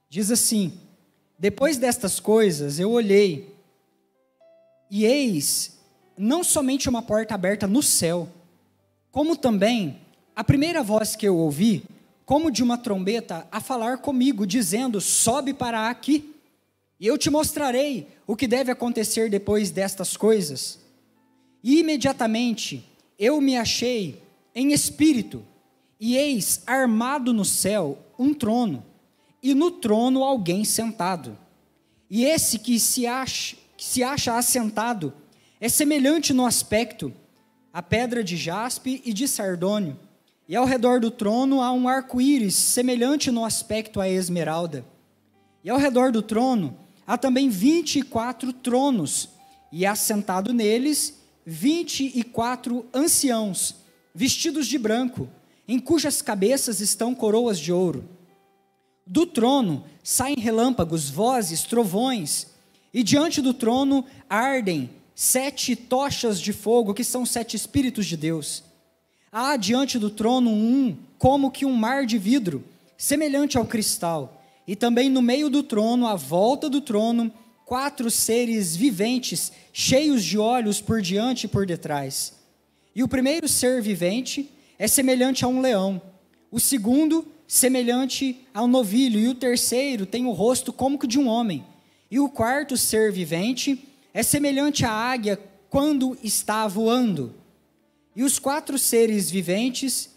Diz assim: depois destas coisas eu olhei, e eis não somente uma porta aberta no céu, como também a primeira voz que eu ouvi, como de uma trombeta, a falar comigo, dizendo: sobe para aqui, e eu te mostrarei o que deve acontecer depois destas coisas. E imediatamente eu me achei em espírito, e eis armado no céu um trono, e no trono alguém sentado. E esse que se acha assentado é semelhante no aspecto a pedra de jaspe e de sardônio, e ao redor do trono há um arco-íris semelhante no aspecto a esmeralda. E ao redor do trono há também 24 tronos, e assentado neles 24 anciãos, vestidos de branco, em cujas cabeças estão coroas de ouro. Do trono saem relâmpagos, vozes, trovões, e diante do trono ardem 7 tochas de fogo, que são 7 Espíritos de Deus. Há diante do trono como que um mar de vidro, semelhante ao cristal, e também no meio do trono, à volta do trono, 4 seres viventes, cheios de olhos por diante e por detrás. E o primeiro ser vivente é semelhante a um leão, o segundo semelhante a um novilho, e o terceiro tem o rosto como que de um homem, e o quarto ser vivente é semelhante à águia quando está voando. E os 4 seres viventes,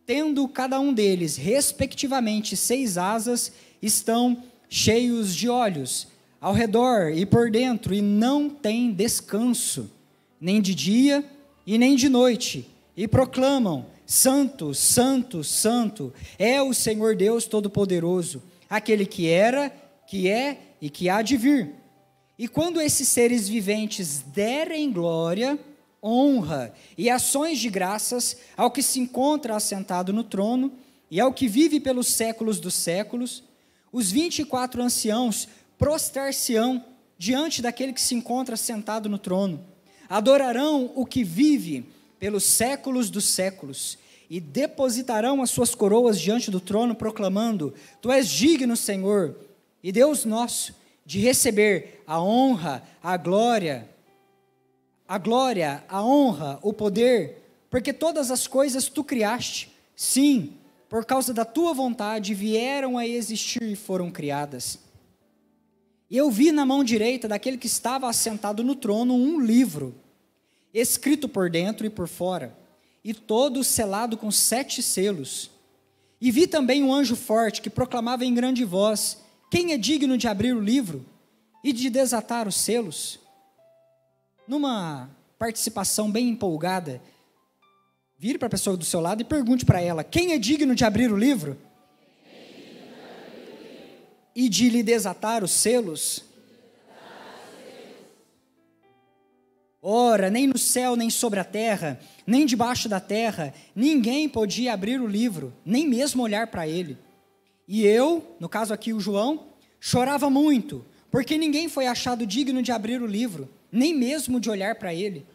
tendo cada um deles, respectivamente, 6 asas, estão cheios de olhos, ao redor e por dentro, e não têm descanso, nem de dia e nem de noite, e proclamam: Santo, Santo, Santo, é o Senhor Deus Todo-Poderoso, aquele que era, que é e que há de vir. E quando esses seres viventes derem glória, honra e ações de graças ao que se encontra assentado no trono e ao que vive pelos séculos dos séculos, os 24 anciãos prostrar-se-ão diante daquele que se encontra sentado no trono, adorarão o que vive pelos séculos dos séculos, e depositarão as suas coroas diante do trono, proclamando: Tu és digno, Senhor, e Deus nosso, de receber a honra, a glória, a honra, o poder, porque todas as coisas Tu criaste, sim, por causa da Tua vontade vieram a existir e foram criadas. E eu vi na mão direita daquele que estava assentado no trono um livro, escrito por dentro e por fora, e todo selado com 7 selos. E vi também um anjo forte que proclamava em grande voz: Quem é digno de abrir o livro e de desatar os selos? Numa participação bem empolgada, vire para a pessoa do seu lado e pergunte para ela: quem é digno de abrir o livro e de lhe desatar os selos? Ora, nem no céu, nem sobre a terra, nem debaixo da terra, ninguém podia abrir o livro, nem mesmo olhar para ele. E eu, no caso aqui o João, chorava muito, porque ninguém foi achado digno de abrir o livro, nem mesmo de olhar para ele.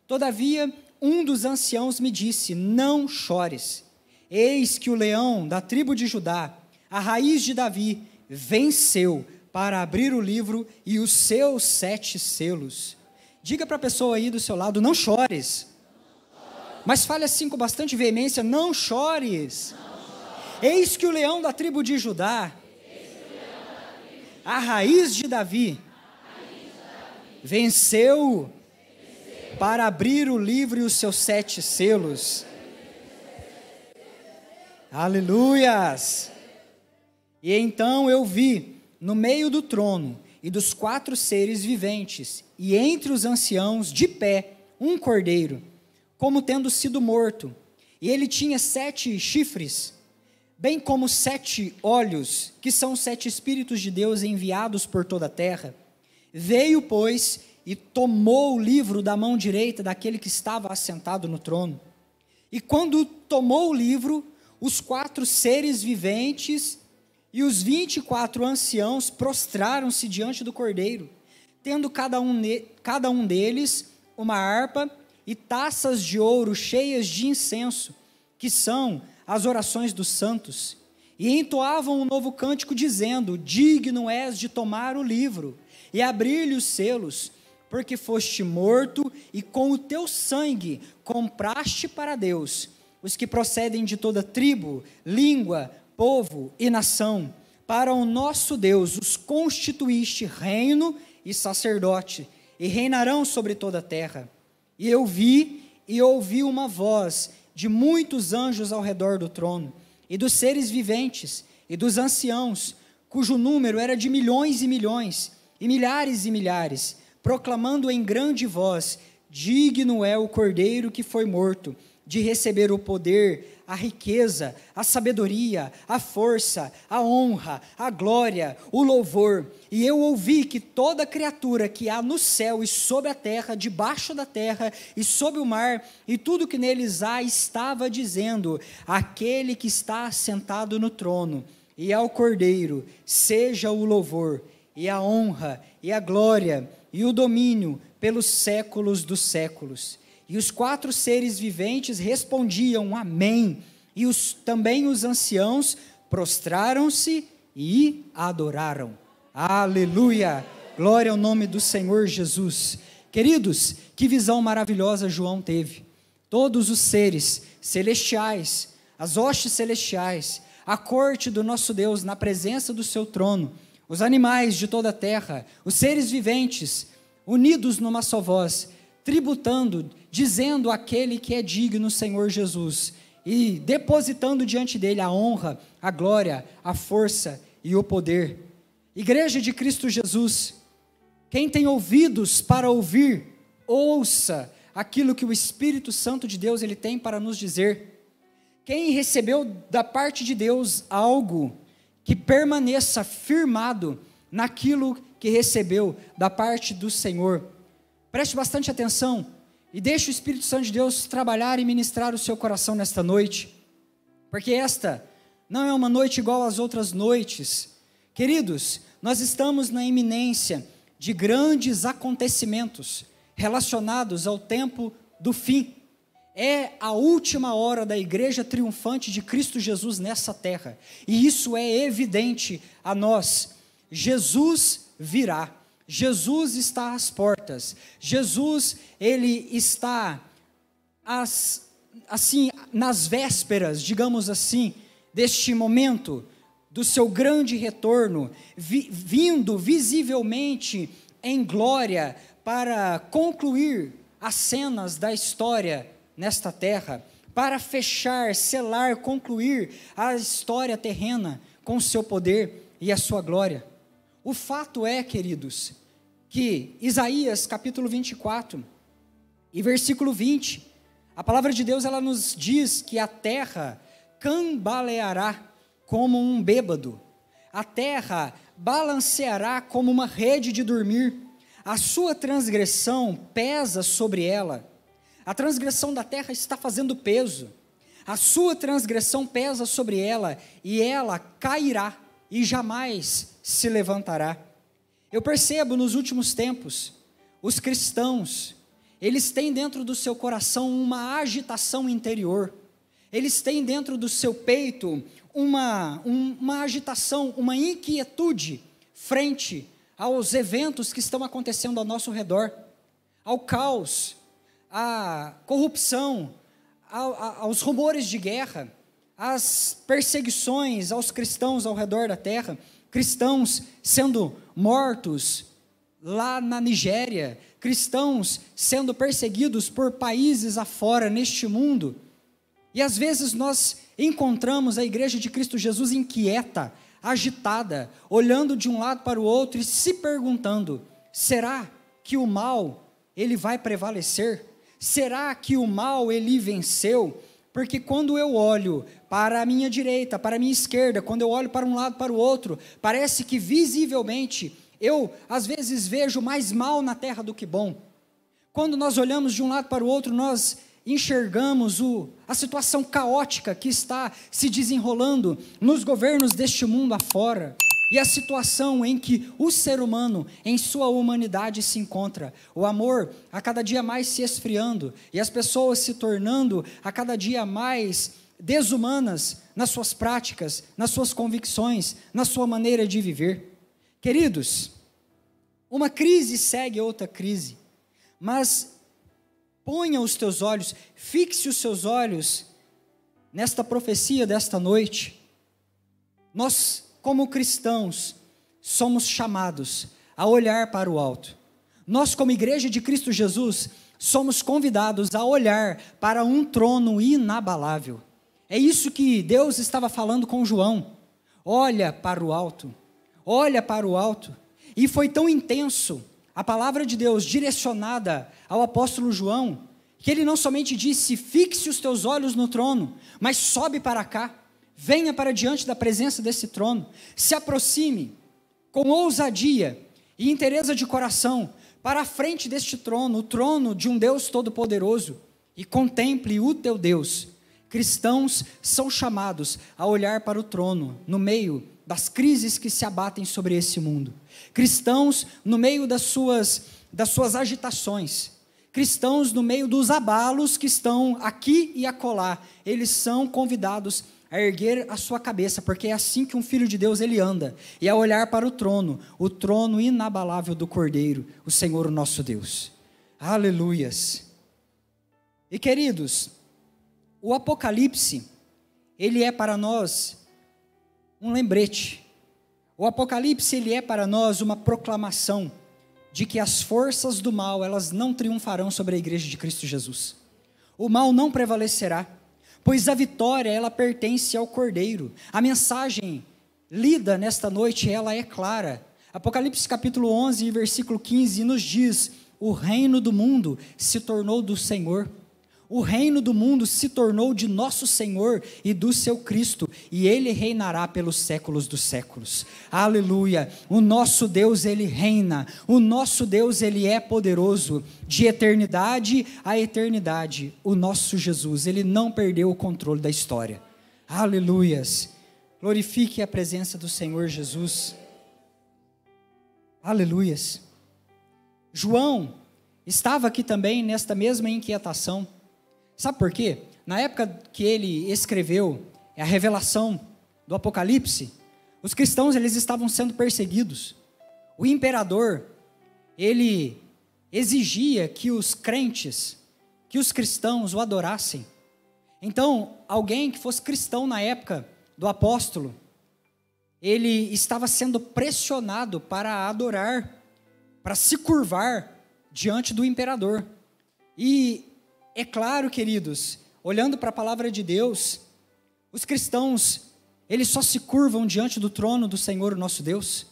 Todavia, um dos anciãos me disse: Não chores, eis que o leão da tribo de Judá, a raiz de Davi, venceu para abrir o livro e os seus 7 selos. Diga para a pessoa aí do seu lado: não chores. Mas fale assim com bastante veemência: não chores. Eis que o leão da tribo de Judá, a raiz de Davi, venceu para abrir o livro e os seus 7 selos. Aleluias! E então eu vi no meio do trono e dos 4 seres viventes, e entre os anciãos, de pé, um cordeiro, como tendo sido morto, e ele tinha 7 chifres, bem como 7 olhos, que são 7 Espíritos de Deus enviados por toda a terra. Veio, pois, e tomou o livro da mão direita daquele que estava assentado no trono. E quando tomou o livro, os 4 seres viventes e os 24 anciãos prostraram-se diante do cordeiro, tendo cada um deles uma harpa e taças de ouro cheias de incenso, que são as orações dos santos. e entoavam um novo cântico, dizendo: digno és de tomar o livro e abrir-lhe os selos, porque foste morto e com o teu sangue compraste para Deus os que procedem de toda tribo, língua, povo e nação. Para o nosso Deus os constituíste reino e sacerdote, e reinarão sobre toda a terra. E eu vi e ouvi uma voz de muitos anjos ao redor do trono, e dos seres viventes, e dos anciãos, cujo número era de milhões e milhões, e milhares, proclamando em grande voz: digno é o Cordeiro que foi morto, de receber o poder, a riqueza, a sabedoria, a força, a honra, a glória, o louvor. E eu ouvi que toda criatura que há no céu e sobre a terra, debaixo da terra e sob o mar, e tudo que neles há, estava dizendo: aquele que está sentado no trono e ao Cordeiro, seja o louvor, e a honra, e a glória, e o domínio, pelos séculos dos séculos. E os 4 seres viventes respondiam: amém. E também os anciãos prostraram-se e adoraram. Aleluia! Glória ao nome do Senhor Jesus. Queridos, que visão maravilhosa João teve. Todos os seres celestiais, as hostes celestiais, a corte do nosso Deus na presença do seu trono, os animais de toda a terra, os seres viventes, unidos numa só voz, tributando, dizendo àquele que é digno, Senhor Jesus, e depositando diante dele a honra, a glória, a força e o poder. Igreja de Cristo Jesus, quem tem ouvidos para ouvir, ouça aquilo que o Espírito Santo de Deus ele tem para nos dizer. Quem recebeu da parte de Deus algo que permaneça firmado naquilo que recebeu da parte do Senhor, preste bastante atenção e deixe o Espírito Santo de Deus trabalhar e ministrar o seu coração nesta noite, porque esta não é uma noite igual às outras noites. Queridos, nós estamos na iminência de grandes acontecimentos relacionados ao tempo do fim. É a última hora da igreja triunfante de Cristo Jesus nessa terra, e isso é evidente a nós. Jesus virá. Jesus está às portas. Jesus, ele está assim nas vésperas, digamos assim, deste momento do seu grande retorno, vindo visivelmente em glória para concluir as cenas da história nesta terra, para fechar, selar, concluir a história terrena com o seu poder e a sua glória. O fato é, queridos, que Isaías capítulo 24 e versículo 20, a palavra de Deus ela nos diz que a terra cambaleará como um bêbado, a terra balanceará como uma rede de dormir, a sua transgressão pesa sobre ela. A transgressão da terra está fazendo peso, a sua transgressão pesa sobre ela, e ela cairá e jamais se levantará. Eu percebo nos últimos tempos, os cristãos, eles têm dentro do seu coração uma agitação interior, eles têm dentro do seu peito uma agitação, uma inquietude frente aos eventos que estão acontecendo ao nosso redor, ao caos, à corrupção, aos rumores de guerra, às perseguições aos cristãos ao redor da terra, cristãos sendo mortos lá na Nigéria, cristãos sendo perseguidos por países afora neste mundo. E às vezes nós encontramos a igreja de Cristo Jesus inquieta, agitada, olhando de um lado para o outro e se perguntando: será que o mal ele vai prevalecer? Será que o mal ele venceu? Porque quando eu olho para a minha direita, para a minha esquerda, quando eu olho para um lado para o outro, parece que visivelmente eu às vezes vejo mais mal na terra do que bom. Quando nós olhamos de um lado para o outro, nós enxergamos a situação caótica que está se desenrolando nos governos deste mundo afora, e a situação em que o ser humano, em sua humanidade, se encontra. O amor a cada dia mais se esfriando, e as pessoas se tornando a cada dia mais desumanas nas suas práticas, nas suas convicções, na sua maneira de viver. Queridos, uma crise segue outra crise, mas ponha os teus olhos, fixe os seus olhos nesta profecia desta noite. Nós, como cristãos, somos chamados a olhar para o alto. Nós, como Igreja de Cristo Jesus, somos convidados a olhar para um trono inabalável. É isso que Deus estava falando com João. Olha para o alto, olha para o alto. E foi tão intenso a palavra de Deus direcionada ao apóstolo João, que ele não somente disse: fixe os teus olhos no trono, mas sobe para cá, venha para diante da presença desse trono, se aproxime com ousadia e inteireza de coração para a frente deste trono, o trono de um Deus todo-poderoso, e contemple o teu Deus. Cristãos são chamados a olhar para o trono no meio das crises que se abatem sobre esse mundo. Cristãos no meio das suas agitações. Cristãos no meio dos abalos que estão aqui e acolá. Eles são convidados a erguer a sua cabeça, porque é assim que um filho de Deus ele anda, e a olhar para o trono inabalável do Cordeiro, o Senhor, o nosso Deus. Aleluias. E queridos, o Apocalipse, ele é para nós um lembrete. O Apocalipse, ele é para nós uma proclamação de que as forças do mal, elas não triunfarão sobre a Igreja de Cristo Jesus. O mal não prevalecerá, pois a vitória, ela pertence ao Cordeiro. A mensagem lida nesta noite, ela é clara. Apocalipse capítulo 11, versículo 15, nos diz: o reino do mundo se tornou do Senhor. O reino do mundo se tornou de nosso Senhor e do seu Cristo, e Ele reinará pelos séculos dos séculos. Aleluia! O nosso Deus, Ele reina. O nosso Deus, Ele é poderoso. De eternidade a eternidade, o nosso Jesus, Ele não perdeu o controle da história. Aleluias! Glorifique a presença do Senhor Jesus. Aleluias! João estava aqui também nesta mesma inquietação. Sabe por quê? Na época que ele escreveu a revelação do Apocalipse, os cristãos eles estavam sendo perseguidos. O imperador, ele exigia que os crentes, que os cristãos o adorassem. Então, alguém que fosse cristão na época do apóstolo, ele estava sendo pressionado para adorar, para se curvar diante do imperador. E é claro, queridos, olhando para a palavra de Deus, os cristãos, eles só se curvam diante do trono do Senhor, o nosso Deus.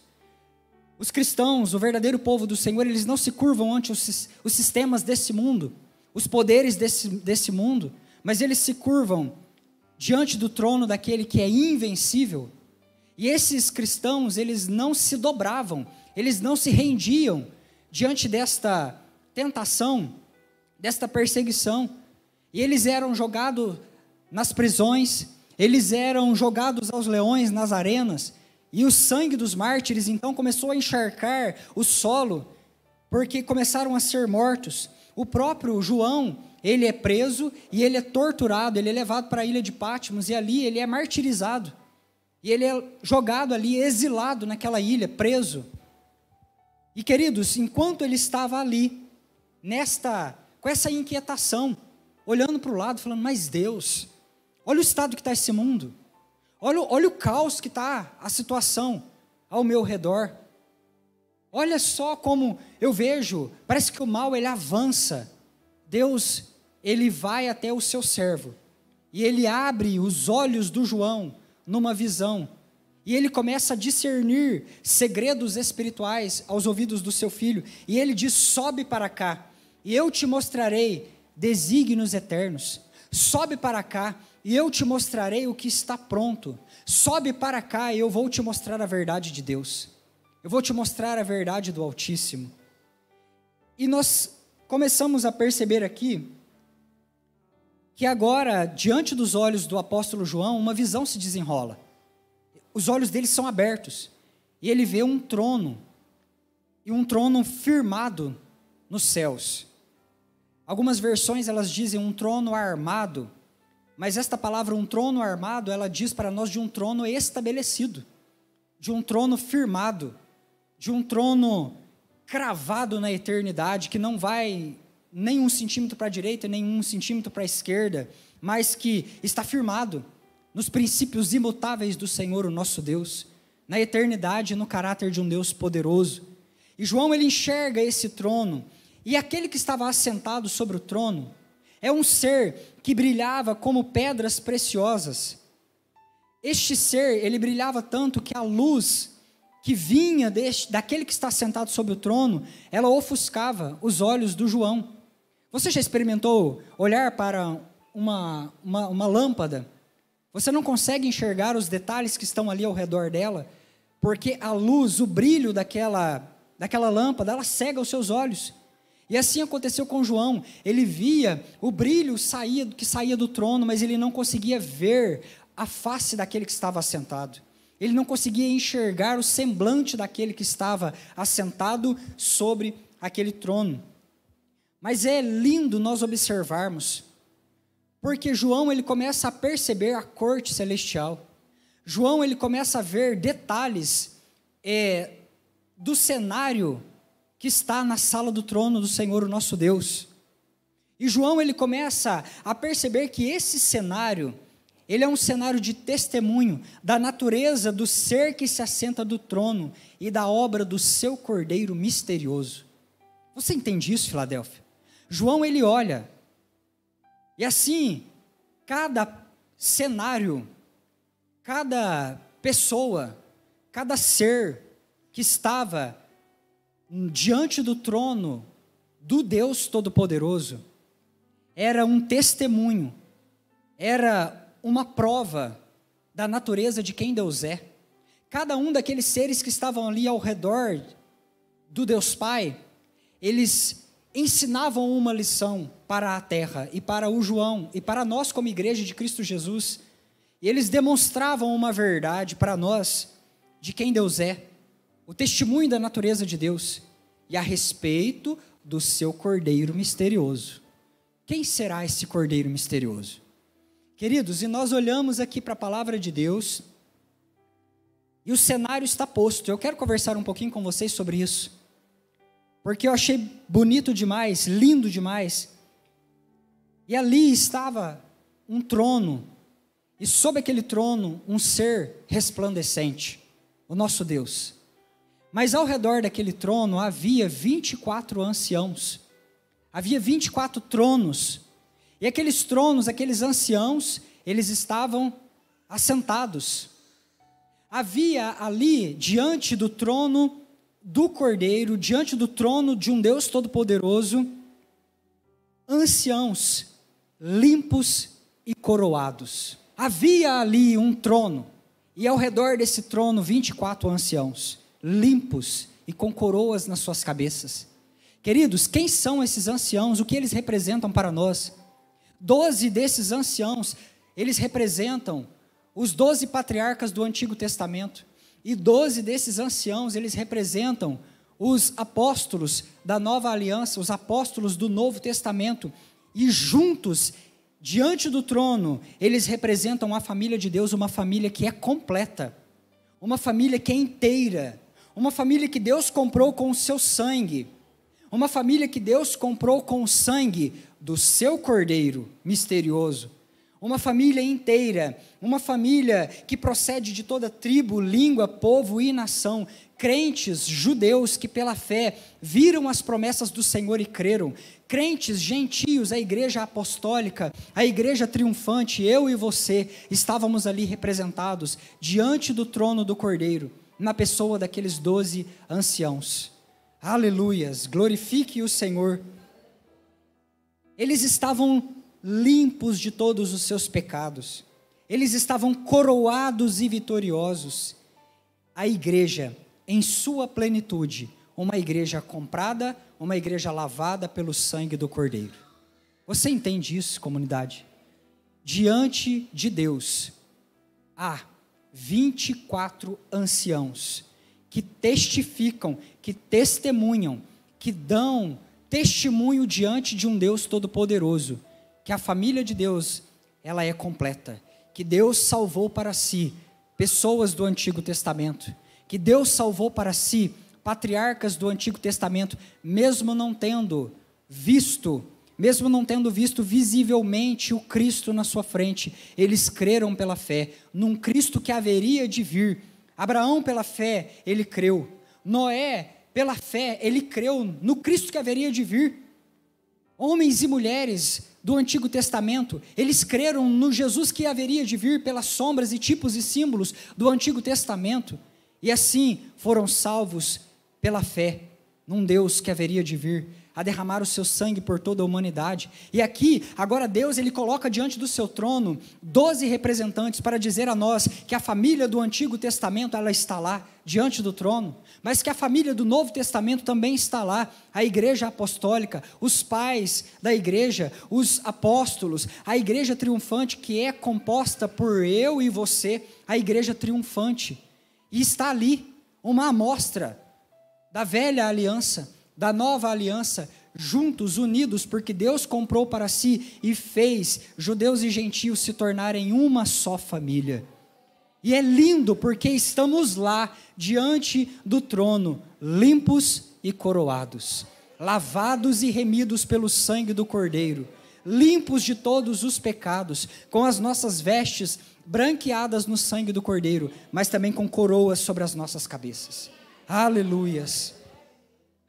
Os cristãos, o verdadeiro povo do Senhor, eles não se curvam ante os sistemas desse mundo, os poderes desse mundo, mas eles se curvam diante do trono daquele que é invencível. E esses cristãos, eles não se dobravam, eles não se rendiam diante desta tentação, desta perseguição, e eles eram jogados nas prisões, eles eram jogados aos leões nas arenas, e o sangue dos mártires então começou a encharcar o solo, porque começaram a ser mortos. O próprio João, ele é preso, e ele é torturado, ele é levado para a ilha de Patmos, e ali ele é martirizado, e ele é jogado ali, exilado naquela ilha, preso. E queridos, enquanto ele estava ali, com essa inquietação, olhando para o lado, falando: mas Deus, olha o estado que está esse mundo, olha o caos que está a situação ao meu redor, olha só como eu vejo, parece que o mal ele avança. Deus, ele vai até o seu servo, e ele abre os olhos do João numa visão, e ele começa a discernir segredos espirituais aos ouvidos do seu filho, e ele diz: sobe para cá, e eu te mostrarei desígnios eternos. Sobe para cá, e eu te mostrarei o que está pronto. Sobe para cá, e eu vou te mostrar a verdade de Deus. Eu vou te mostrar a verdade do Altíssimo. E nós começamos a perceber aqui, que agora, diante dos olhos do apóstolo João, uma visão se desenrola. Os olhos dele são abertos, e ele vê um trono, e um trono firmado nos céus. Algumas versões, elas dizem um trono armado, Mas esta palavra, um trono armado, ela diz para nós de um trono estabelecido, de um trono firmado, de um trono cravado na eternidade, que não vai nem 1 centímetro para a direita, nem 1 centímetro para a esquerda, mas que está firmado nos princípios imutáveis do Senhor, o nosso Deus, na eternidade, no caráter de um Deus poderoso. E João, ele enxerga esse trono, e aquele que estava assentado sobre o trono é um ser que brilhava como pedras preciosas. Este ser, ele brilhava tanto que a luz que vinha daquele que está sentado sobre o trono, ela ofuscava os olhos do João. Você já experimentou olhar para uma lâmpada? Você não consegue enxergar os detalhes que estão ali ao redor dela, porque a luz, o brilho daquela lâmpada, ela cega os seus olhos. E assim aconteceu com João. Ele via o brilho que saía do trono, mas ele não conseguia ver a face daquele que estava assentado. Ele não conseguia enxergar o semblante daquele que estava assentado sobre aquele trono. Mas é lindo nós observarmos, porque João, ele começa a perceber a corte celestial. João, ele começa a ver detalhes do cenário que está na sala do trono do Senhor, o nosso Deus. E João, ele começa a perceber que esse cenário, ele é um cenário de testemunho da natureza do ser que se assenta do trono e da obra do seu Cordeiro misterioso. Você entende isso, Filadélfia? João, ele olha, e assim, cada cenário, cada pessoa, cada ser que estava diante do trono do Deus Todo-Poderoso, era um testemunho, era uma prova da natureza de quem Deus é. Cada um daqueles seres que estavam ali ao redor do Deus Pai, eles ensinavam uma lição para a terra e para o João e para nós como igreja de Cristo Jesus. E eles demonstravam uma verdade para nós de quem Deus é, o testemunho da natureza de Deus e a respeito do seu Cordeiro misterioso. Quem será esse Cordeiro misterioso? Queridos, e nós olhamos aqui para a palavra de Deus, e o cenário está posto. Eu quero conversar um pouquinho com vocês sobre isso, porque eu achei bonito demais, lindo demais. E ali estava um trono, e sobre aquele trono, um ser resplandecente, o nosso Deus. Mas ao redor daquele trono havia 24 anciãos, havia 24 tronos, e aqueles tronos, aqueles anciãos, eles estavam assentados. Havia ali, diante do trono do Cordeiro, diante do trono de um Deus Todo-Poderoso, anciãos limpos e coroados. Havia ali um trono, e ao redor desse trono 24 anciãos, limpos e com coroas nas suas cabeças. Queridos, quem são esses anciãos? O que eles representam para nós? 12 desses anciãos, eles representam os 12 patriarcas do Antigo Testamento, e 12 desses anciãos, eles representam os apóstolos da Nova Aliança, os apóstolos do Novo Testamento, e juntos, diante do trono, eles representam a família de Deus, uma família que é completa, uma família que é inteira, uma família que Deus comprou com o seu sangue, uma família que Deus comprou com o sangue do seu Cordeiro misterioso, uma família inteira, uma família que procede de toda tribo, língua, povo e nação, crentes, judeus que pela fé viram as promessas do Senhor e creram, crentes, gentios, a igreja apostólica, a igreja triunfante, eu e você, estávamos ali representados, diante do trono do Cordeiro, na pessoa daqueles 12 anciãos. Aleluias, glorifique o Senhor. Eles estavam limpos de todos os seus pecados, eles estavam coroados e vitoriosos. A igreja, em sua plenitude, uma igreja comprada, uma igreja lavada pelo sangue do Cordeiro. Você entende isso, comunidade? Diante de Deus, há 24 anciãos que testificam, que testemunham, que dão testemunho diante de um Deus Todo-Poderoso, que a família de Deus ela é completa. Que Deus salvou para si pessoas do Antigo Testamento. Que Deus salvou para si patriarcas do Antigo Testamento, mesmo não tendo visto visivelmente o Cristo na sua frente, eles creram pela fé, num Cristo que haveria de vir. Abraão, pela fé, ele creu. Noé, pela fé, ele creu no Cristo que haveria de vir. Homens e mulheres do Antigo Testamento, eles creram no Jesus que haveria de vir pelas sombras e tipos e símbolos do Antigo Testamento, e assim foram salvos pela fé num Deus que haveria de vir a derramar o seu sangue por toda a humanidade. E aqui, agora Deus, ele coloca diante do seu trono 12 representantes para dizer a nós que a família do Antigo Testamento, ela está lá, diante do trono, mas que a família do Novo Testamento também está lá, a igreja apostólica, os pais da igreja, os apóstolos, a igreja triunfante, que é composta por eu e você, a igreja triunfante, e está ali uma amostra da velha aliança, da nova aliança, juntos, unidos, porque Deus comprou para si e fez judeus e gentios se tornarem uma só família. E é lindo porque estamos lá, diante do trono, limpos e coroados, lavados e remidos pelo sangue do Cordeiro, limpos de todos os pecados, com as nossas vestes branqueadas no sangue do Cordeiro, mas também com coroas sobre as nossas cabeças. Aleluias!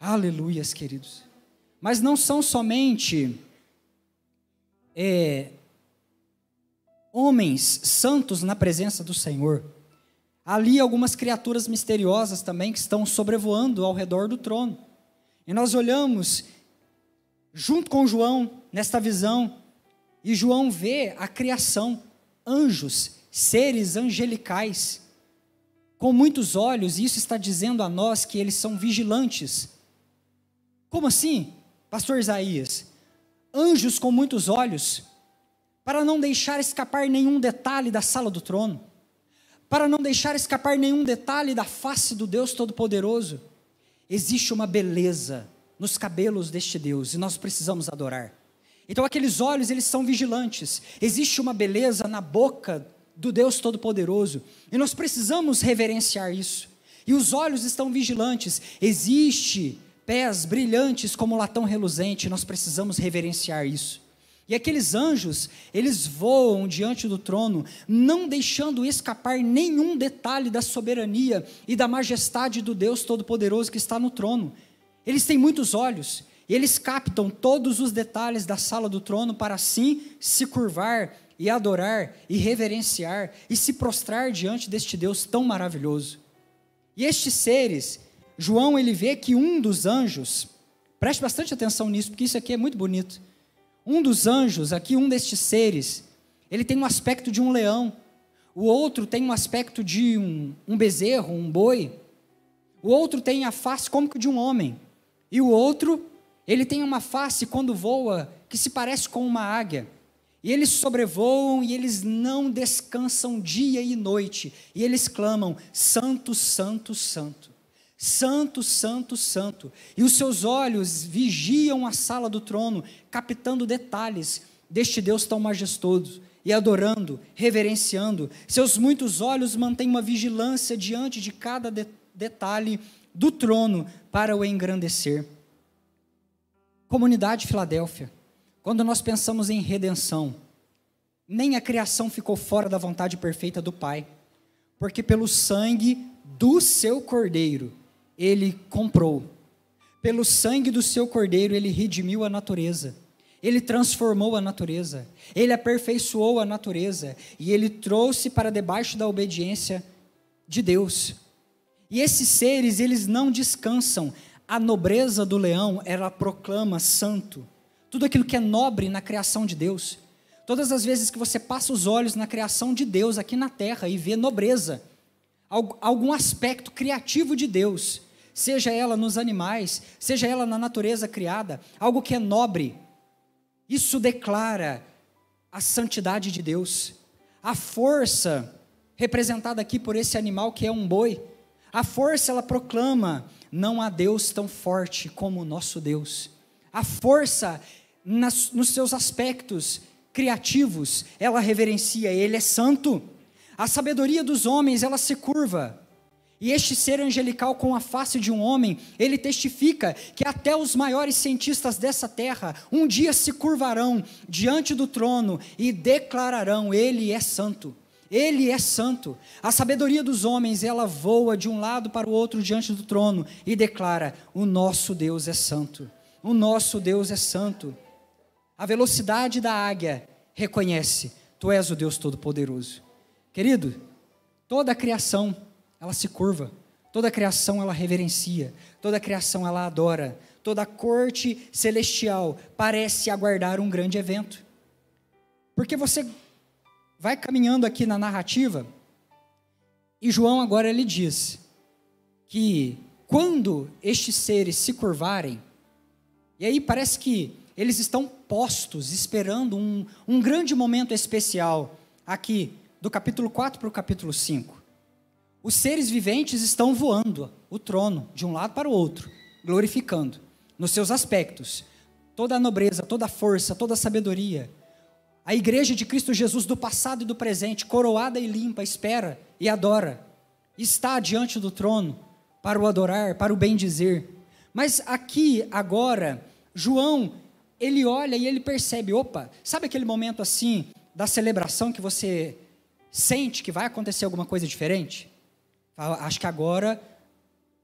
Aleluias, queridos. Mas não são somente homens santos na presença do Senhor. Ali algumas criaturas misteriosas também que estão sobrevoando ao redor do trono. E nós olhamos junto com João nesta visão, e João vê a criação, anjos, seres angelicais, com muitos olhos, e isso está dizendo a nós que eles são vigilantes. Como assim, pastor Isaías? Anjos com muitos olhos, para não deixar escapar nenhum detalhe da sala do trono, para não deixar escapar nenhum detalhe da face do Deus Todo-Poderoso. Existe uma beleza nos cabelos deste Deus, e nós precisamos adorar. Então aqueles olhos, eles são vigilantes. Existe uma beleza na boca do Deus Todo-Poderoso, e nós precisamos reverenciar isso. E os olhos estão vigilantes. Existe pés brilhantes como latão reluzente, nós precisamos reverenciar isso. E aqueles anjos, eles voam diante do trono, não deixando escapar nenhum detalhe da soberania e da majestade do Deus Todo-Poderoso que está no trono. Eles têm muitos olhos, e eles captam todos os detalhes da sala do trono para assim se curvar e adorar e reverenciar e se prostrar diante deste Deus tão maravilhoso. E estes seres, João, ele vê que um dos anjos, preste bastante atenção nisso, porque isso aqui é muito bonito. Um dos anjos, aqui um destes seres, ele tem um aspecto de um leão, o outro tem um aspecto de um bezerro, um boi, o outro tem a face como que de um homem, e o outro, ele tem uma face quando voa, que se parece com uma águia, e eles sobrevoam e eles não descansam dia e noite, e eles clamam, Santo, Santo, Santo. Santo, Santo, Santo, e os seus olhos vigiam a sala do trono, captando detalhes deste Deus tão majestoso, e adorando, reverenciando. Seus muitos olhos mantêm uma vigilância diante de cada detalhe do trono para o engrandecer. Comunidade Filadélfia, quando nós pensamos em redenção, nem a criação ficou fora da vontade perfeita do Pai, porque pelo sangue do seu Cordeiro, Ele comprou. Pelo sangue do seu Cordeiro, Ele redimiu a natureza. Ele transformou a natureza. Ele aperfeiçoou a natureza. E Ele trouxe para debaixo da obediência de Deus. E esses seres, eles não descansam. A nobreza do leão, ela proclama santo. Tudo aquilo que é nobre na criação de Deus. Todas as vezes que você passa os olhos na criação de Deus aqui na terra e vê nobreza, algum aspecto criativo de Deus, seja ela nos animais, seja ela na natureza criada, algo que é nobre, isso declara a santidade de Deus. A força representada aqui por esse animal que é um boi, a força ela proclama, não há Deus tão forte como o nosso Deus. A força nos seus aspectos criativos, ela reverencia, ele é santo. A sabedoria dos homens, ela se curva. E este ser angelical com a face de um homem, ele testifica que até os maiores cientistas dessa terra, um dia se curvarão diante do trono e declararão, ele é santo. Ele é santo. A sabedoria dos homens, ela voa de um lado para o outro diante do trono e declara, o nosso Deus é santo. O nosso Deus é santo. A velocidade da águia reconhece, tu és o Deus Todo-Poderoso. Querido, toda a criação, ela se curva, toda a criação ela reverencia, toda a criação ela adora, toda a corte celestial parece aguardar um grande evento. Porque você vai caminhando aqui na narrativa, e João agora ele diz que quando estes seres se curvarem, e aí parece que eles estão postos, esperando um grande momento especial, aqui do capítulo 4 para o capítulo 5. Os seres viventes estão voando o trono de um lado para o outro, glorificando, nos seus aspectos, toda a nobreza, toda a força, toda a sabedoria. A igreja de Cristo Jesus do passado e do presente, coroada e limpa, espera e adora, está diante do trono para o adorar, para o bendizer. Mas aqui, agora, João, ele olha e ele percebe, opa, sabe aquele momento assim, da celebração que você sente que vai acontecer alguma coisa diferente? Acho que agora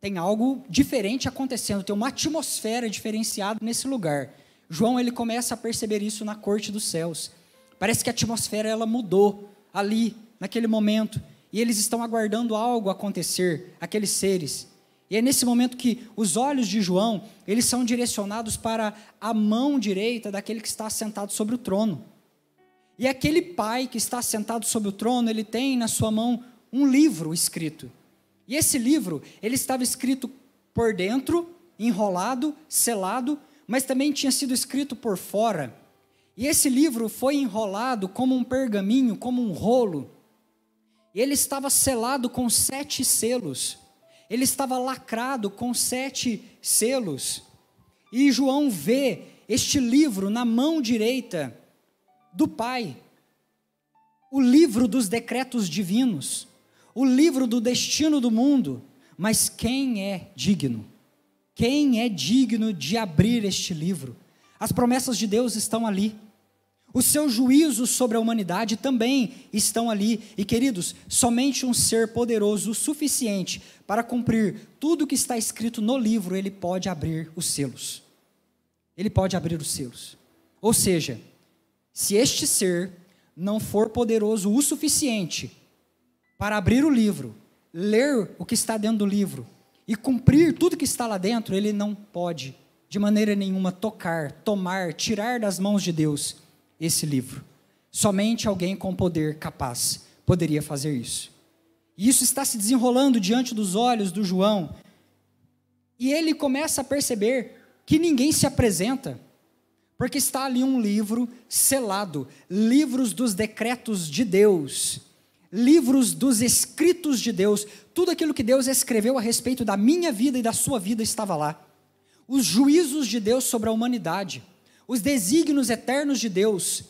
tem algo diferente acontecendo, tem uma atmosfera diferenciada nesse lugar. João, ele começa a perceber isso na corte dos céus. Parece que a atmosfera, ela mudou ali, naquele momento, e eles estão aguardando algo acontecer, aqueles seres. E é nesse momento que os olhos de João, eles são direcionados para a mão direita daquele que está sentado sobre o trono. E aquele pai que está sentado sobre o trono, ele tem na sua mão um livro escrito. E esse livro, ele estava escrito por dentro, enrolado, selado, mas também tinha sido escrito por fora. E esse livro foi enrolado como um pergaminho, como um rolo. E ele estava selado com 7 selos. Ele estava lacrado com 7 selos. E João vê este livro na mão direita do Pai. O livro dos decretos divinos. O livro do destino do mundo. Mas quem é digno? Quem é digno de abrir este livro? As promessas de Deus estão ali. Os seus juízos sobre a humanidade também estão ali. E queridos, somente um ser poderoso o suficiente para cumprir tudo o que está escrito no livro, ele pode abrir os selos. Ele pode abrir os selos. Ou seja, se este ser não for poderoso o suficiente para abrir o livro, ler o que está dentro do livro e cumprir tudo que está lá dentro, ele não pode, de maneira nenhuma, tocar, tomar, tirar das mãos de Deus esse livro. Somente alguém com poder capaz poderia fazer isso. E isso está se desenrolando diante dos olhos do João. E ele começa a perceber que ninguém se apresenta, porque está ali um livro selado, livros dos decretos de Deus, livros dos escritos de Deus, tudo aquilo que Deus escreveu a respeito da minha vida e da sua vida estava lá. Os juízos de Deus sobre a humanidade, os desígnios eternos de Deus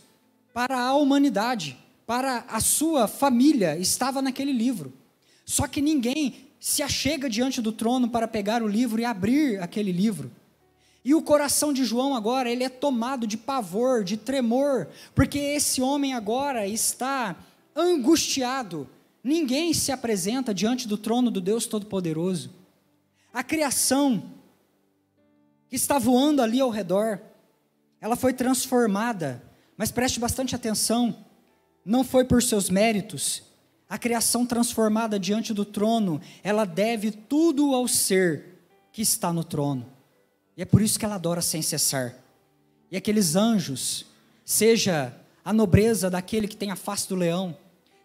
para a humanidade, para a sua família, estava naquele livro. Só que ninguém se achega diante do trono para pegar o livro e abrir aquele livro. E o coração de João agora, ele é tomado de pavor, de tremor, porque esse homem agora está angustiado. Ninguém se apresenta diante do trono do Deus Todo-Poderoso. A criação que está voando ali ao redor, ela foi transformada, mas preste bastante atenção, não foi por seus méritos. A criação transformada diante do trono, ela deve tudo ao ser que está no trono. E é por isso que ela adora sem cessar. E aqueles anjos, seja a nobreza daquele que tem a face do leão,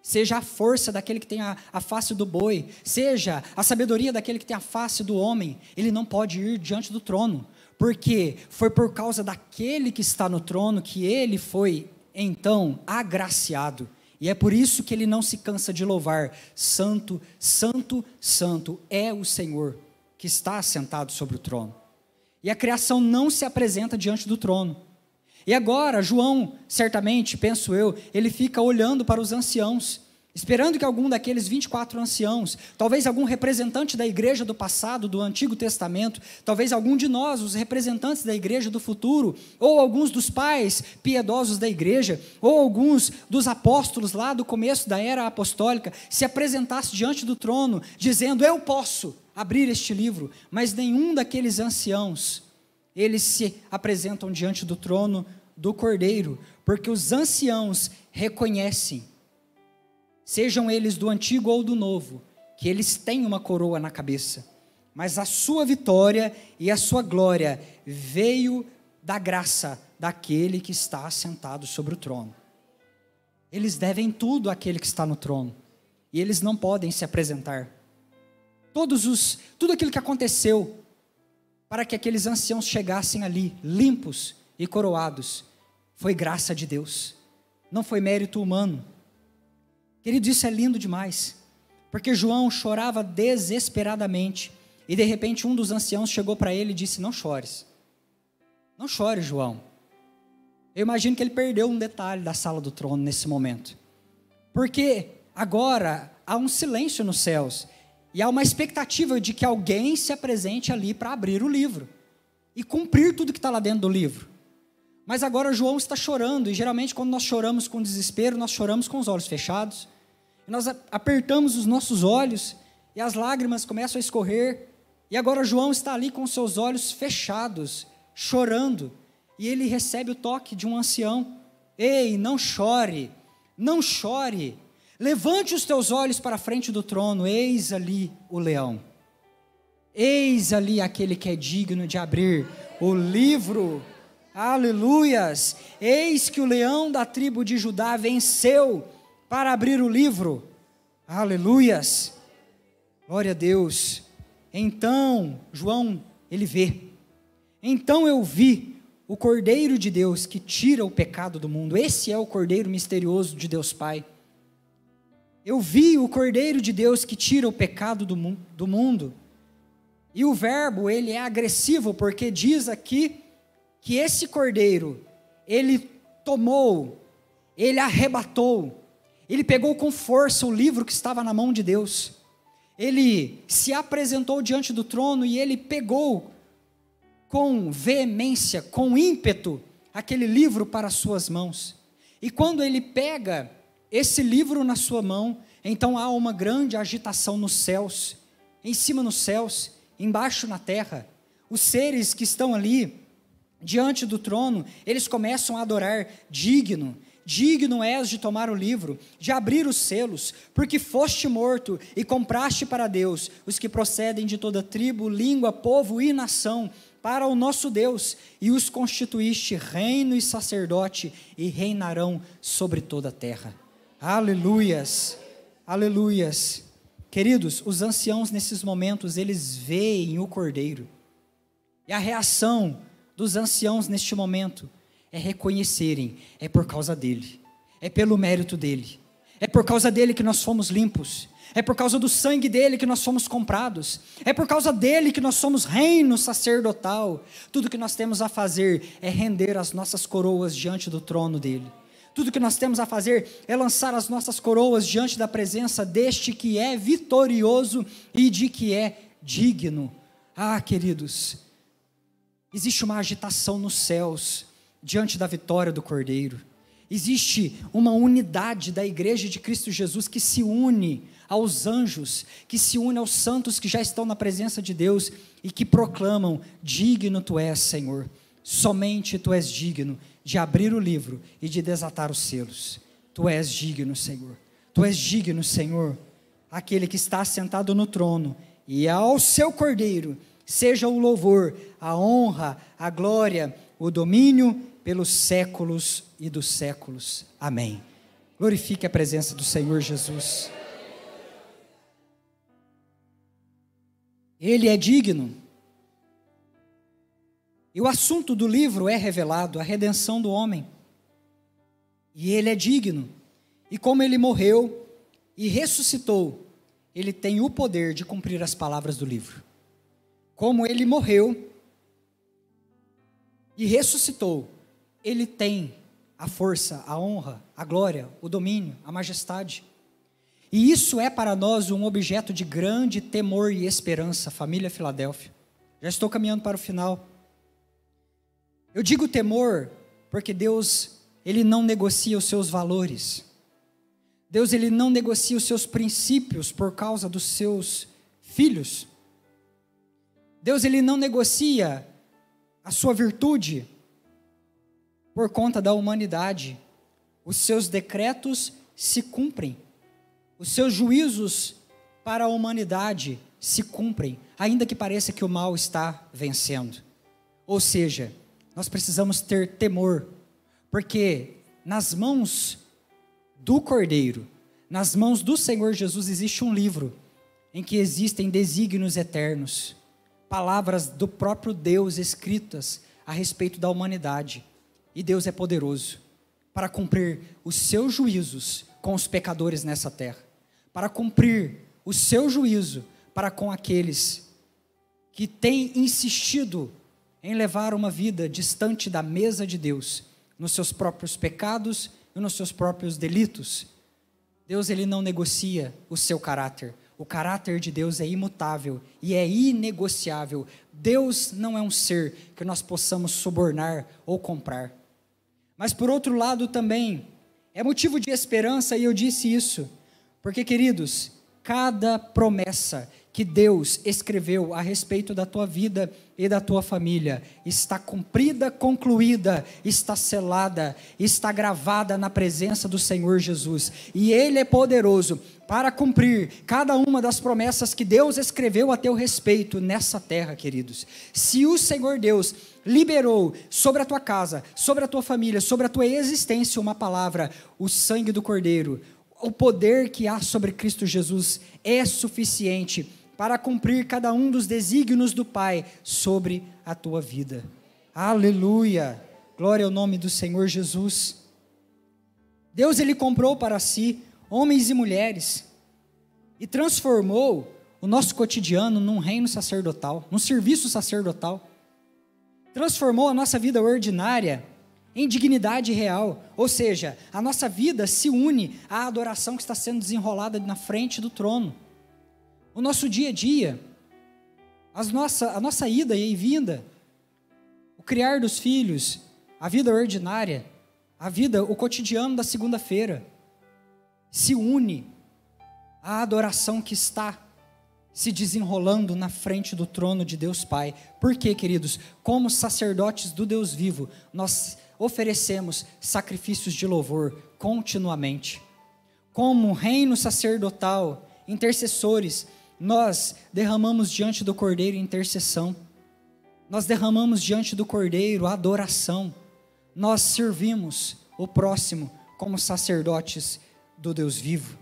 seja a força daquele que tem a face do boi, seja a sabedoria daquele que tem a face do homem, ele não pode ir diante do trono, porque foi por causa daquele que está no trono que ele foi, então, agraciado. E é por isso que ele não se cansa de louvar, santo, santo, santo é o Senhor que está assentado sobre o trono. E a criação não se apresenta diante do trono. E agora, João, certamente, penso eu, ele fica olhando para os anciãos, esperando que algum daqueles 24 anciãos, talvez algum representante da igreja do passado, do Antigo Testamento, talvez algum de nós, os representantes da igreja do futuro, ou alguns dos pais piedosos da igreja, ou alguns dos apóstolos lá do começo da era apostólica, se apresentasse diante do trono, dizendo: eu posso abrir este livro. Mas nenhum daqueles anciãos, eles se apresentam diante do trono do Cordeiro, porque os anciãos reconhecem, sejam eles do antigo ou do novo, que eles têm uma coroa na cabeça, mas a sua vitória e a sua glória veio da graça daquele que está assentado sobre o trono. Eles devem tudo àquele que está no trono, e eles não podem se apresentar. Tudo aquilo que aconteceu, para que aqueles anciãos chegassem ali, limpos e coroados, foi graça de Deus, não foi mérito humano. Querido, isso é lindo demais, porque João chorava desesperadamente, e de repente um dos anciãos chegou para ele e disse: não chores, não chore, João. Eu imagino que ele perdeu um detalhe da sala do trono nesse momento, porque agora há um silêncio nos céus, e há uma expectativa de que alguém se apresente ali para abrir o livro, e cumprir tudo que está lá dentro do livro. Mas agora João está chorando, e geralmente quando nós choramos com desespero, nós choramos com os olhos fechados, e nós apertamos os nossos olhos, e as lágrimas começam a escorrer, e agora João está ali com seus olhos fechados, chorando, e ele recebe o toque de um ancião: ei, não chore, não chore, levante os teus olhos para a frente do trono, eis ali o leão, eis ali aquele que é digno de abrir o livro, aleluias, eis que o leão da tribo de Judá venceu para abrir o livro, aleluias, glória a Deus. Então, João, ele vê, então eu vi o Cordeiro de Deus que tira o pecado do mundo. Esse é o Cordeiro misterioso de Deus Pai. Eu vi o Cordeiro de Deus que tira o pecado do mundo, e o verbo, ele é agressivo, porque diz aqui, que esse Cordeiro, ele tomou, ele arrebatou, ele pegou com força o livro que estava na mão de Deus, ele se apresentou diante do trono e ele pegou com veemência, com ímpeto, aquele livro para as suas mãos. E quando ele pega esse livro na sua mão, então há uma grande agitação nos céus, em cima nos céus, embaixo na terra. Os seres que estão ali diante do trono, eles começam a adorar: digno, digno és de tomar o livro, de abrir os selos, porque foste morto e compraste para Deus os que procedem de toda tribo, língua, povo e nação, para o nosso Deus, e os constituíste reino e sacerdote, e reinarão sobre toda a terra. Aleluias, aleluias. Queridos, os anciãos nesses momentos, eles veem o Cordeiro, e a reação dos anciãos neste momento é reconhecerem: é por causa dele, é pelo mérito dele, é por causa dele que nós fomos limpos, é por causa do sangue dele que nós fomos comprados, é por causa dele que nós somos reino sacerdotal. Tudo que nós temos a fazer é render as nossas coroas diante do trono dele. Tudo que nós temos a fazer é lançar as nossas coroas diante da presença deste que é vitorioso e de que é digno. Ah, queridos, existe uma agitação nos céus diante da vitória do Cordeiro. Existe uma unidade da igreja de Cristo Jesus que se une aos anjos, que se une aos santos que já estão na presença de Deus e que proclamam: digno tu és, Senhor, somente tu és digno de abrir o livro e de desatar os selos. Tu és digno, Senhor, tu és digno, Senhor, aquele que está sentado no trono, e ao seu Cordeiro seja o louvor, a honra, a glória, o domínio pelos séculos e dos séculos. Amém. Glorifique a presença do Senhor Jesus. Ele é digno. E o assunto do livro é revelado, a redenção do homem. E ele é digno. E como ele morreu e ressuscitou, ele tem o poder de cumprir as palavras do livro. Como ele morreu e ressuscitou, Ele tem a força, a honra, a glória, o domínio, a majestade. E isso é para nós um objeto de grande temor e esperança, família Filadélfia. Já estou caminhando para o final. Eu digo temor porque Deus, Ele não negocia os seus valores. Deus, Ele não negocia os seus princípios por causa dos seus filhos. Deus, Ele não negocia a sua virtude por conta da humanidade. Os seus decretos se cumprem. Os seus juízos para a humanidade se cumprem, ainda que pareça que o mal está vencendo. Ou seja, nós precisamos ter temor, porque nas mãos do Cordeiro, nas mãos do Senhor Jesus, existe um livro em que existem desígnios eternos, palavras do próprio Deus escritas a respeito da humanidade. E Deus é poderoso para cumprir os seus juízos com os pecadores nessa terra, para cumprir o seu juízo para com aqueles que têm insistido em levar uma vida distante da mesa de Deus, nos seus próprios pecados e nos seus próprios delitos. Deus, Ele não negocia o seu caráter. O caráter de Deus é imutável e é inegociável. Deus não é um ser que nós possamos subornar ou comprar. Mas por outro lado também, é motivo de esperança, e eu disse isso, porque, queridos, cada promessa que Deus escreveu a respeito da tua vida e da tua família está cumprida, concluída, está selada, está gravada na presença do Senhor Jesus. E Ele é poderoso para cumprir cada uma das promessas que Deus escreveu a teu respeito nessa terra, queridos. Se o Senhor Deus liberou sobre a tua casa, sobre a tua família, sobre a tua existência uma palavra, o sangue do Cordeiro, o poder que há sobre Cristo Jesus é suficiente para cumprir cada um dos desígnios do Pai sobre a tua vida. Aleluia! Glória ao nome do Senhor Jesus. Deus, Ele comprou para si homens e mulheres e transformou o nosso cotidiano num reino sacerdotal, num serviço sacerdotal. Transformou a nossa vida ordinária em dignidade real, ou seja, a nossa vida se une à adoração que está sendo desenrolada na frente do trono. O nosso dia a dia, a nossa ida e vinda, o criar dos filhos, a vida ordinária, o cotidiano da segunda-feira, se une à adoração que está se desenrolando na frente do trono de Deus Pai. Por quê, queridos? Como sacerdotes do Deus vivo, nós oferecemos sacrifícios de louvor continuamente. Como reino sacerdotal, intercessores, nós derramamos diante do Cordeiro intercessão. Nós derramamos diante do Cordeiro adoração. Nós servimos o próximo como sacerdotes do Deus vivo.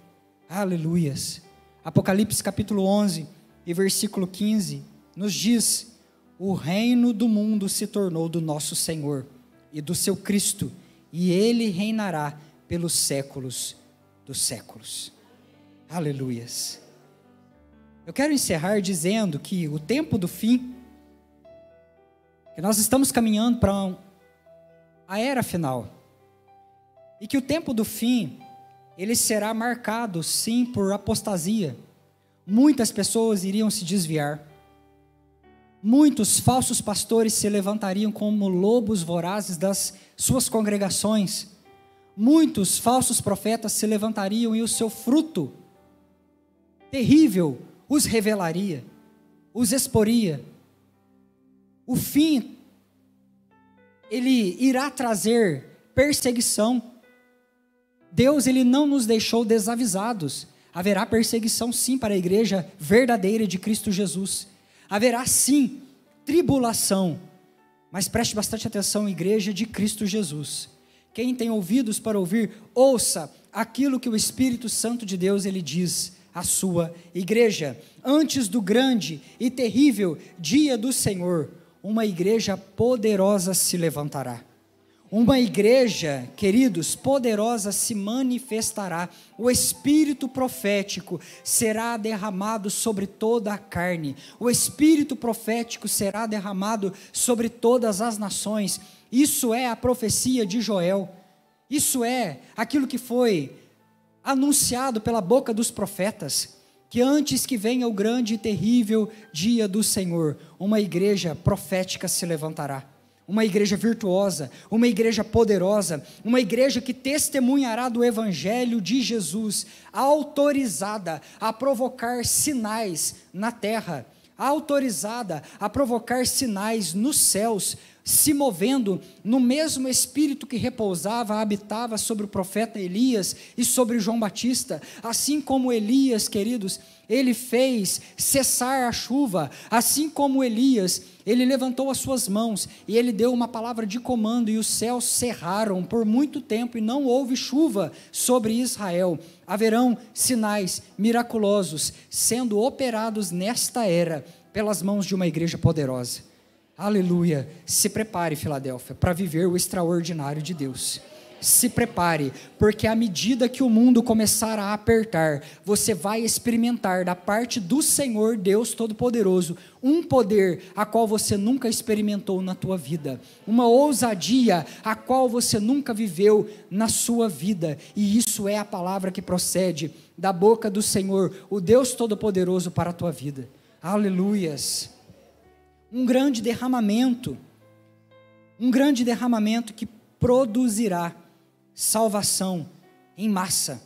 Aleluias. Apocalipse capítulo 11 e versículo 15 nos diz: o reino do mundo se tornou do nosso Senhor e do seu Cristo, e Ele reinará pelos séculos dos séculos. Aleluias. Eu quero encerrar dizendo que o tempo do fim, que nós estamos caminhando para a era final, e que o tempo do fim, ele será marcado sim por apostasia. Muitas pessoas iriam se desviar. Muitos falsos pastores se levantariam como lobos vorazes das suas congregações. Muitos falsos profetas se levantariam e o seu fruto terrível os revelaria, os exporia. O fim, ele irá trazer perseguição. Deus, Ele não nos deixou desavisados. Haverá perseguição sim para a igreja verdadeira de Cristo Jesus. Haverá sim tribulação. Mas preste bastante atenção, igreja de Cristo Jesus. Quem tem ouvidos para ouvir, ouça aquilo que o Espírito Santo de Deus, Ele diz à sua igreja. Antes do grande e terrível dia do Senhor, uma igreja poderosa se levantará. Uma igreja, queridos, poderosa se manifestará. O espírito profético será derramado sobre toda a carne. O espírito profético será derramado sobre todas as nações. Isso é a profecia de Joel. Isso é aquilo que foi anunciado pela boca dos profetas, que antes que venha o grande e terrível dia do Senhor, uma igreja profética se levantará. Uma igreja virtuosa, uma igreja poderosa, uma igreja que testemunhará do Evangelho de Jesus, autorizada a provocar sinais na terra, autorizada a provocar sinais nos céus, se movendo no mesmo espírito que repousava, habitava sobre o profeta Elias e sobre João Batista. Assim como Elias, queridos, ele fez cessar a chuva, assim como Elias, ele levantou as suas mãos e ele deu uma palavra de comando e os céus cerraram por muito tempo e não houve chuva sobre Israel. Haverão sinais miraculosos sendo operados nesta era pelas mãos de uma igreja poderosa. Aleluia. Se prepare, Filadélfia, para viver o extraordinário de Deus. Se prepare, porque à medida que o mundo começar a apertar, você vai experimentar da parte do Senhor Deus Todo-Poderoso um poder a qual você nunca experimentou na tua vida, uma ousadia a qual você nunca viveu na sua vida, e isso é a palavra que procede da boca do Senhor, o Deus Todo-Poderoso, para a tua vida. Aleluias. Um grande derramamento que produzirá salvação em massa.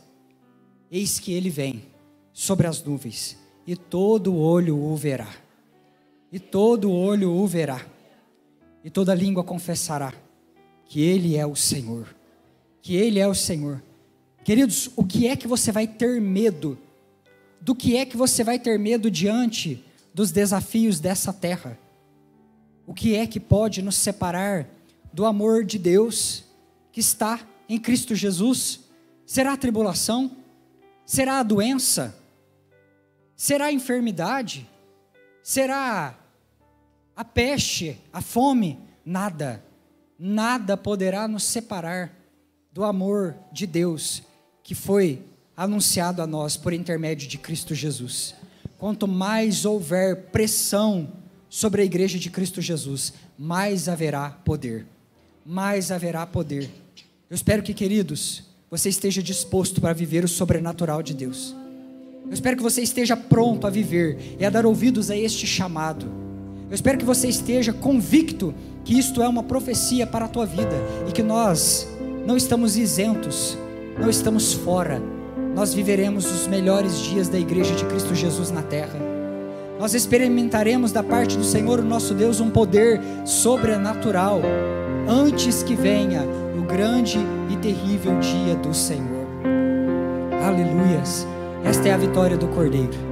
Eis que ele vem sobre as nuvens, e todo olho o verá, e todo olho o verá, e toda língua confessará que ele é o Senhor, que ele é o Senhor. Queridos, o que é que você vai ter medo? Do que é que você vai ter medo diante dos desafios dessa terra? O que é que pode nos separar do amor de Deus que está em Cristo Jesus? Será a tribulação? Será a doença? Será a enfermidade? Será a peste, a fome? Nada, nada poderá nos separar do amor de Deus que foi anunciado a nós por intermédio de Cristo Jesus. Quanto mais houver pressão sobre a igreja de Cristo Jesus, mais haverá poder, mais haverá poder. Eu espero que, queridos, você esteja disposto para viver o sobrenatural de Deus. Eu espero que você esteja pronto a viver e a dar ouvidos a este chamado. Eu espero que você esteja convicto que isto é uma profecia para a tua vida e que nós não estamos isentos, não estamos fora. Nós viveremos os melhores dias da igreja de Cristo Jesus na terra. Nós experimentaremos da parte do Senhor, o nosso Deus, um poder sobrenatural, antes que venha o grande e terrível dia do Senhor. Aleluias. Esta é a vitória do Cordeiro.